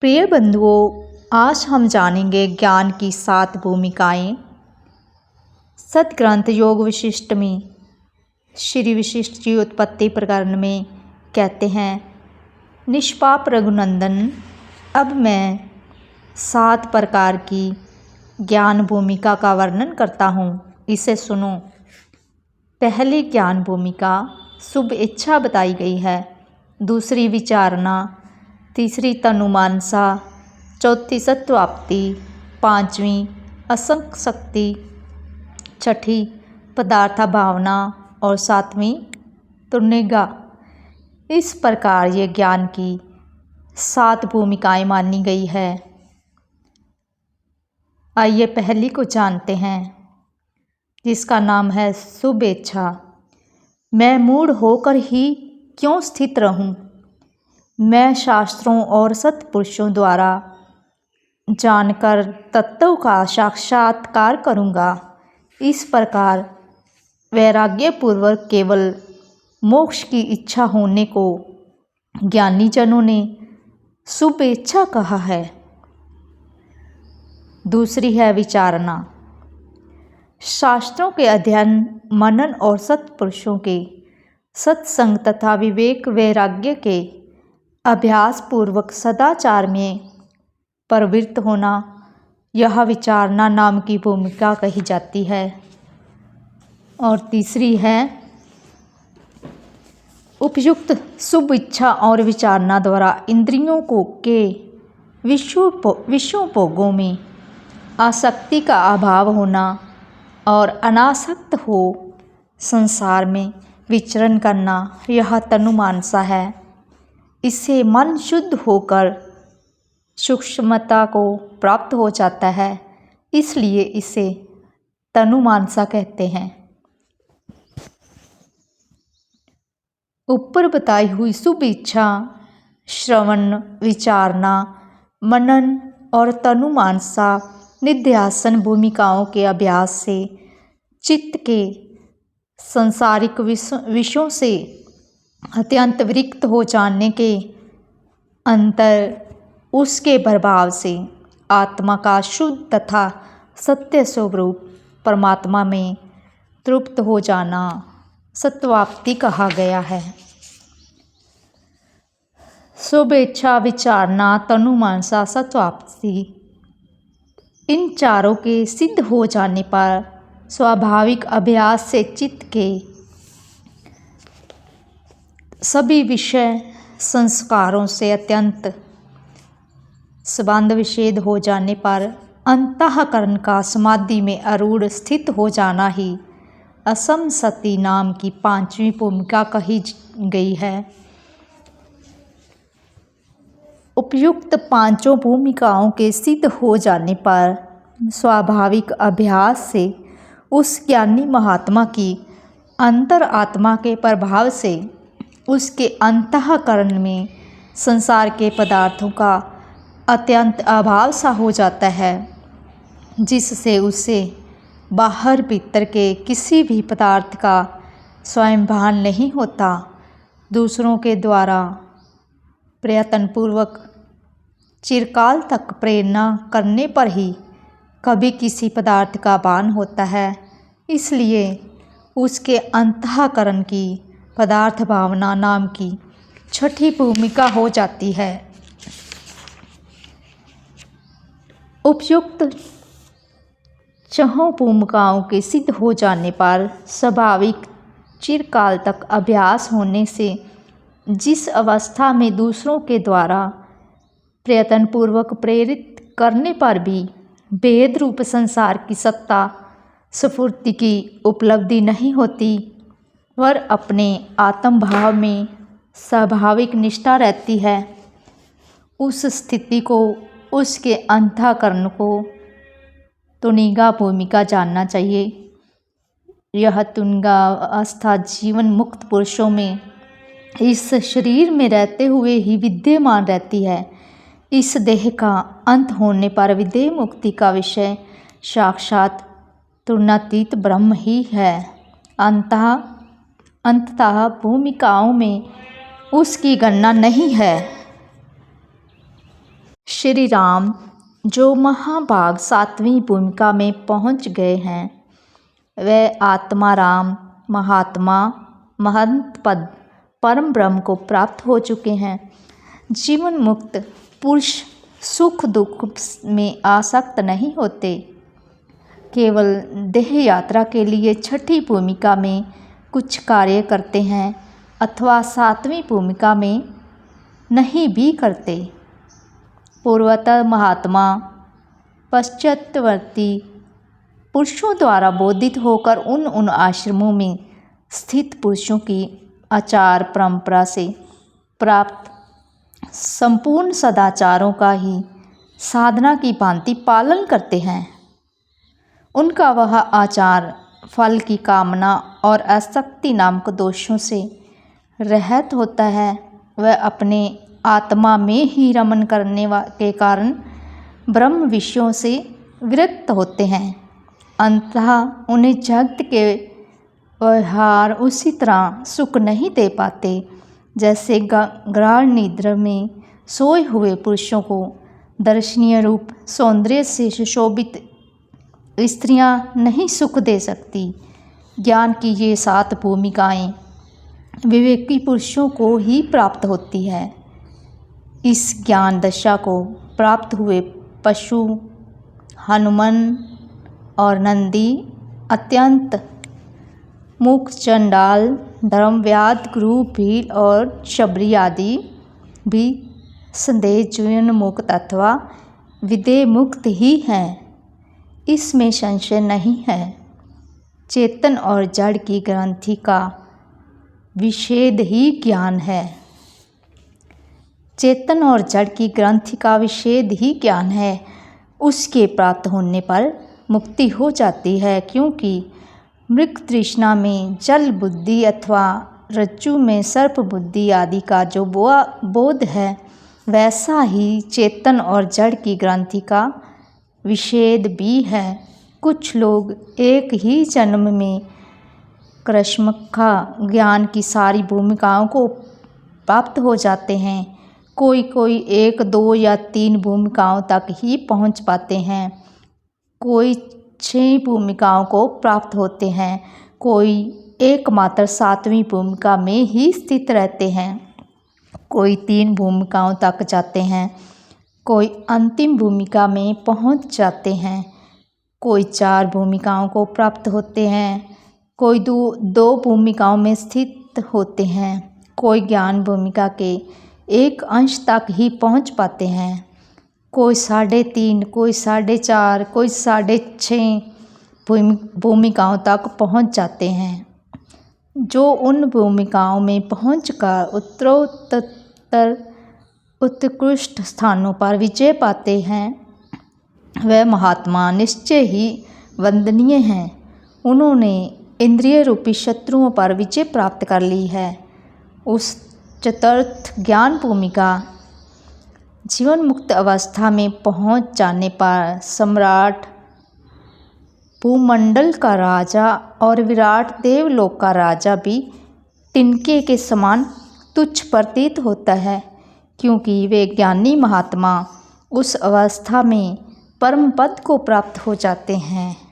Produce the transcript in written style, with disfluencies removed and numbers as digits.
प्रिय बंधुओं, आज हम जानेंगे ज्ञान की 7 भूमिकाएं। सदग्रंथ योग विशिष्ट में श्री विशिष्ट जी उत्पत्ति प्रकरण में कहते हैं, निष्पाप रघुनंदन, अब मैं 7 प्रकार की ज्ञान भूमिका का वर्णन करता हूँ, इसे सुनो। पहली ज्ञान भूमिका शुभ इच्छा बताई गई है, दूसरी विचारणा, तीसरी तनुमानसा, चौथी सत्वाप्ति, पांचवी असंग शक्ति, छठी पदार्थ भावना और सातवीं तुर्निगा। इस प्रकार ये ज्ञान की 7 भूमिकाएं मानी गई है। आइए पहली को जानते हैं, जिसका नाम है शुभ इच्छा। मैं मूढ़ होकर ही क्यों स्थित रहूं? मैं शास्त्रों और सत्पुरुषों द्वारा जानकर तत्व का साक्षात्कार करूँगा। इस प्रकार वैराग्यपूर्वक केवल मोक्ष की इच्छा होने को ज्ञानी जनों ने शुभ इच्छा कहा है। दूसरी है विचारणा। शास्त्रों के अध्ययन, मनन और सत्पुरुषों के सत्संग तथा विवेक वैराग्य के अभ्यास पूर्वक सदाचार में प्रवृत्त होना, यह विचारणा नाम की भूमिका कही जाती है। और तीसरी है उपयुक्त शुभ इच्छा और विचारणा द्वारा इंद्रियों को के विषयों भोगों में आसक्ति का अभाव होना और अनासक्त हो संसार में विचरण करना, यह तनुमानसा है। इससे मन शुद्ध होकर सूक्ष्मता को प्राप्त हो जाता है, इसलिए इसे तनुमानसा कहते हैं। ऊपर बताई हुई शुभ इच्छा श्रवण, विचारणा, मनन और तनुमानसा निध्यासन भूमिकाओं के अभ्यास से चित्त के सांसारिक विषयों से अत्यंत विरक्त हो जाने के अंतर उसके प्रभाव से आत्मा का शुद्ध तथा सत्य स्वरूप परमात्मा में तृप्त हो जाना सत्वाप्ति कहा गया है। शुभ इच्छा, विचारणा, तनुमानसा, सत्वाप्ति, इन चारों के सिद्ध हो जाने पर स्वाभाविक अभ्यास से चित्त के सभी विषय संस्कारों से अत्यंत संबंध विच्छेद हो जाने पर अंतःकरण का समाधि में आरूढ़ स्थित हो जाना ही असंसति नाम की 5वीं भूमिका कही गई है। उपयुक्त 5 भूमिकाओं के सिद्ध हो जाने पर स्वाभाविक अभ्यास से उस ज्ञानी महात्मा की अंतर आत्मा के प्रभाव से उसके अंतःकरण में संसार के पदार्थों का अत्यंत अभाव सा हो जाता है, जिससे उसे बाहर भीतर के किसी भी पदार्थ का स्वयं भान नहीं होता। दूसरों के द्वारा प्रयत्नपूर्वक चिरकाल तक प्रेरणा करने पर ही कभी किसी पदार्थ का भान होता है, इसलिए उसके अंतःकरण की पदार्थ भावना नाम की 6ठी भूमिका हो जाती है। उपयुक्त 4 भूमिकाओं के सिद्ध हो जाने पर स्वाभाविक चिरकाल तक अभ्यास होने से जिस अवस्था में दूसरों के द्वारा प्रयत्नपूर्वक प्रेरित करने पर भी भेद रूप संसार की सत्ता स्फूर्ति की उपलब्धि नहीं होती, वह अपने आत्म भाव में स्वाभाविक निष्ठा रहती है, उस स्थिति को, उसके अंतःकरण को तुनिगा भूमिका जानना चाहिए। यह तुनिगा अवस्था जीवन मुक्त पुरुषों में इस शरीर में रहते हुए ही विद्यमान रहती है। इस देह का अंत होने पर विदेह मुक्ति का विषय साक्षात तुर्यातीत ब्रह्म ही है। अंततः भूमिकाओं में उसकी गणना नहीं है। श्री राम जो महाभाग 7वीं भूमिका में पहुंच गए हैं, वह आत्मा राम महात्मा महंत पद परम ब्रह्म को प्राप्त हो चुके हैं। जीवन मुक्त पुरुष सुख दुख में आसक्त नहीं होते, केवल देह यात्रा के लिए छठी भूमिका में कुछ कार्य करते हैं अथवा 7वीं भूमिका में नहीं भी करते। पूर्वतः महात्मा पश्चातवर्ती पुरुषों द्वारा बोधित होकर उन आश्रमों में स्थित पुरुषों की आचार परंपरा से प्राप्त संपूर्ण सदाचारों का ही साधना की भांति पालन करते हैं। उनका वह आचार फल की कामना और आसक्ति नामक दोषों से रहित होता है। वह अपने आत्मा में ही रमन करने के कारण ब्रह्म विषयों से विरक्त होते हैं। अंततः उन्हें जगत के व्यवहार उसी तरह सुख नहीं दे पाते जैसे गाढ़ निद्रा में सोए हुए पुरुषों को दर्शनीय रूप सौंदर्य से सुशोभित स्त्रियां नहीं सुख दे सकती। ज्ञान की ये 7 भूमिकाएं विवेकी पुरुषों को ही प्राप्त होती है। इस ज्ञान दशा को प्राप्त हुए पशु, हनुमान और नंदी अत्यंत मूक, चंडाल, धर्मव्याध, गुरु, भील और शबरी आदि भी संदेह जीवन मुक्त अथवा विदेह मुक्त ही हैं, इसमें संशय नहीं है। चेतन और जड़ की ग्रंथि का विषेद ही ज्ञान है। चेतन और जड़ की ग्रंथि का विषेद ही ज्ञान है। उसके प्राप्त होने पर मुक्ति हो जाती है, क्योंकि मृग तृष्णा में जल बुद्धि अथवा रज्जु में सर्प बुद्धि आदि का जो बोध है, वैसा ही चेतन और जड़ की ग्रंथि का विषेद भी है। कुछ लोग एक ही जन्म में क्रमशः ज्ञान की सारी भूमिकाओं को प्राप्त हो जाते हैं। कोई 1, 2 या 3 भूमिकाओं तक ही पहुंच पाते हैं, कोई 6 भूमिकाओं को प्राप्त होते हैं, कोई एकमात्र 7वीं भूमिका में ही स्थित रहते हैं, कोई 3 भूमिकाओं तक जाते हैं, कोई अंतिम भूमिका में पहुंच जाते हैं, कोई 4 भूमिकाओं को प्राप्त होते हैं, कोई 2 भूमिकाओं में स्थित होते हैं, कोई ज्ञान भूमिका के एक अंश तक ही पहुंच पाते हैं, कोई 3.5, कोई 4.5, कोई 6.5 भूमिकाओं तक पहुंच जाते हैं। जो उन भूमिकाओं में पहुंचकर उत्तरोत्तर उत्कृष्ट स्थानों पर विजय पाते हैं, वह महात्मा निश्चय ही वंदनीय हैं। उन्होंने इंद्रिय रूपी शत्रुओं पर विजय प्राप्त कर ली है। उस चतुर्थ ज्ञान भूमिका जीवन मुक्त अवस्था में पहुंच जाने पर सम्राट, भूमंडल का राजा और विराट देवलोक का राजा भी तिनके के समान तुच्छ प्रतीत होता है, क्योंकि वे ज्ञानी महात्मा उस अवस्था में परम पद को प्राप्त हो जाते हैं।